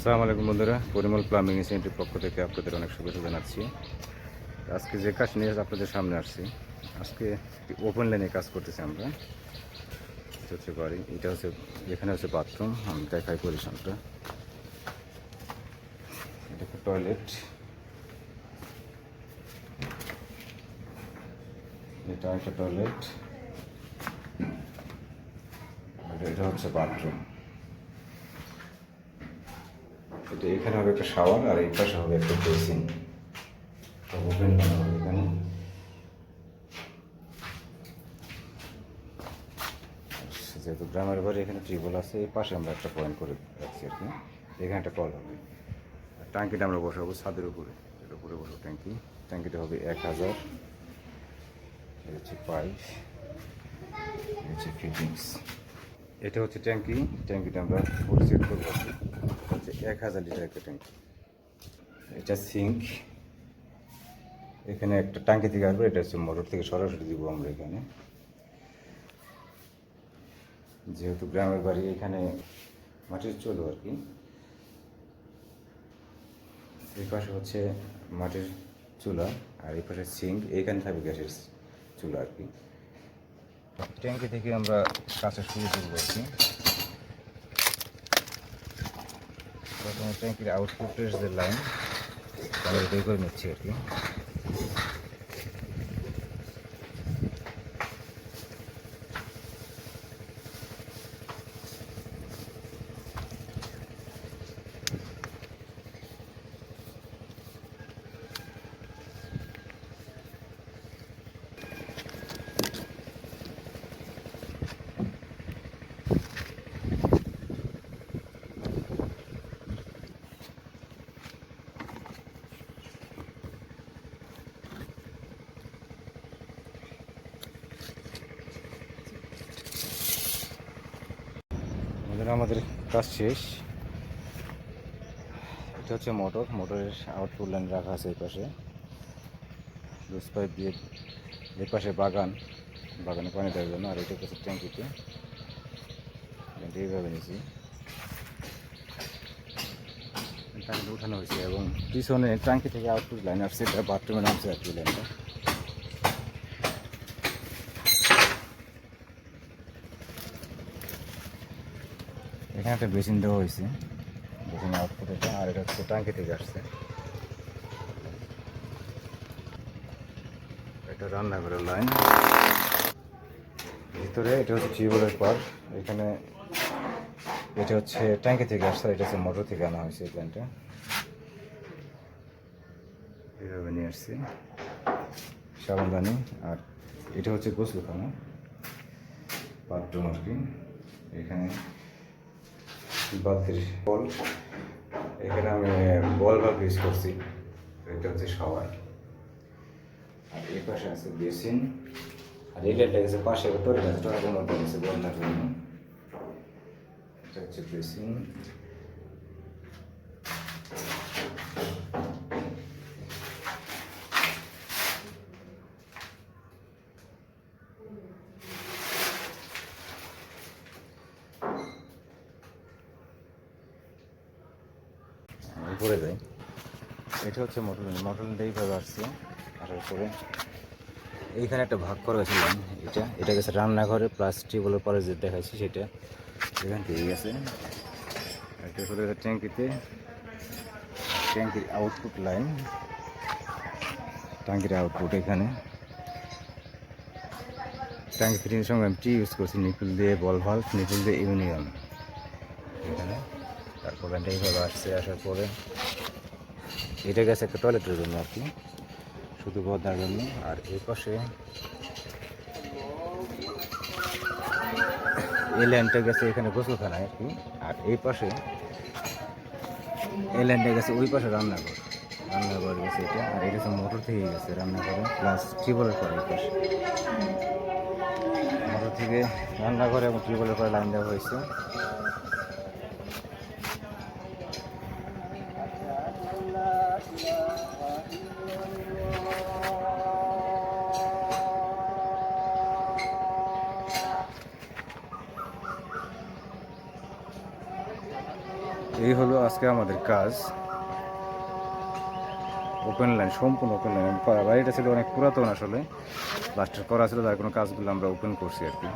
আসসালামু আলাইকুম বন্ধুরা, পরিমল প্লাম্বিং সেন্টারের পক্ষ থেকে আপনাদের অনেক শুভেচ্ছা জানাচ্ছি। আজকে যে কাজ নিয়ে আপনাদের সামনে আসছি, আজকে ওপেন লাইনে কাজ করতেছি আমরা। এটা হচ্ছে বাড়ি, এটা হচ্ছে এখানে হচ্ছে বাথরুম। আমি দেখাই পজিশনটা। এটা হচ্ছে টয়লেট, এটা একটা টয়লেট, এটা হচ্ছে বাথরুম। এটা এখানে হবে একটা শাওয়ার আর এই পাশে হবে একটা বেসিন। ওপেন বানাবো এখানে। যেহেতু গ্রামের বাড়ি, এখানে টিউবওয়েল আছে, এই পাশে আমরা একটা পয়েন্ট করে রাখছি আর কি। এখানে একটা কল হবে। ট্যাঙ্কিটা আমরা বসাবো ছাদের উপরে, এর উপরে বসাবো ট্যাঙ্কি। ট্যাঙ্কিটা হবে 1000। এটা হচ্ছে পাইপ, এটা হচ্ছে ফিটিংস। এটা হচ্ছে ট্যাঙ্কি। ট্যাঙ্কিটা আমরা ফুল সেট করবো। হচ্ছে 1000 লিটার একটা ট্যাঙ্কি। এটা সিঙ্ক। এখানে একটা ট্যাঙ্কি থেকে আসবে, এটা হচ্ছে মোটর থেকে সরাসরি দিব আমরা এখানে। যেহেতু গ্রামের বাড়ি, এখানে মাটির চুলো আর কি। এই পাশে হচ্ছে মাটির চুলা আর এই পাশে সিঙ্ক, এইখানে থাকবে গ্যাসের চুলা আর কি। ট্যাঙ্কি থেকে আমরা কাজটা শুরু করবো আর কি। প্রথমে ট্যাঙ্কির আউটপুটের যে লাইন, আমরা বের করে নিচ্ছি আর কি। আমাদের কাজ শেষ। এটা হচ্ছে মোটর, মোটরের আউটপুট লাইন রাখা আছে এই পাশে। লুজ পাইপ দিয়ে এই পাশে বাগানে পানি দেওয়ার জন্য, আর এটা হচ্ছে ট্যাঙ্কিতে এইভাবে নিয়েছি। ট্যাঙ্কি উঠানো হয়েছে এবং পিছনে ট্যাঙ্কি থেকে আউটপুট লাইন আসছে, এটা বাথরুমে নামছে আর কি লাইনটা। এখানে একটা বেসিন দেওয়া হয়েছে, বেসিন আউটপুট এটা, আর এটা হচ্ছে ট্যাঙ্কি থেকে আসছে। এটা রান্নাঘরের লাইন ভিতরে। এটা হচ্ছে টিউবওয়েলের পার। এখানে এটা হচ্ছে ট্যাঙ্কি থেকে আসছে, এটা হচ্ছে মোটর থেকে আনা হয়েছে এই লাইনটা। এইভাবে নিয়ে আসছি সাবানদানি। আর এটা হচ্ছে গোসলখানা, বাথরুম আর কি। এখানে বালতির বল, এখানে আমি বল বাল্ব ইউজ করছি। এটা হচ্ছে শাওয়ার। আর এই পাশে আছে বেসিন, আর এই লাইনটা গেছে পাশে টয়লেট আছে, টয়লেটের মধ্যে গেছে বন্যার জন্য। এটা হচ্ছে বেসিন। উপরে যাই, এটা হচ্ছে মোটর লাইন। মোটর লাইনটা এইভাবে আসছে, আসার পরে এইখানে একটা ভাগ করা হয়েছে লাইন। এটা গেছে রান্নাঘরে প্লাস টিউবওয়েলের পরে যে দেখাচ্ছি সেটা এখান থেকে গেছে। এটা চলে গেছে ট্যাঙ্কিতে, ট্যাঙ্কির আউটপুট লাইন। ট্যাঙ্কির আউটপুট এখানে। ট্যাঙ্কি ফিটিংয়ের সঙ্গে আমি ইউজ করছি, নিপুল দিয়ে বল ভাল্ব, নিপুল দিয়ে ইউনিয়ন এখানে। তারপর লাইনটা এইভাবে আসছে, আসার পরে এটা গেছে একটা টয়লেটের জন্য আর কি, শুধু বদনার জন্য। আর এই পাশে এই লাইনটা গেছে এখানে গোসলখানায় আর কি। আর এই পাশে এই লাইনটা গেছে ওই পাশে রান্নাঘর গেছে এটা। আর এটা হচ্ছে মোটর থেকে গেছে রান্নাঘরে প্লাস টিউবওয়েলের পরে। এই পাশে মোটর থেকে রান্নাঘরে এবং টিউবওয়েলের পরে লাইন দেওয়া হয়েছে। এই হলো আজকে আমাদের কাজ। ওপেন লাইন, সম্পূর্ণ ওপেন লাইন। বাড়িটা ছিল অনেক পুরাতন আসলে, প্লাস্টার করা ছিল, তার কোনো কাজগুলো আমরা ওপেন করছি আর কি।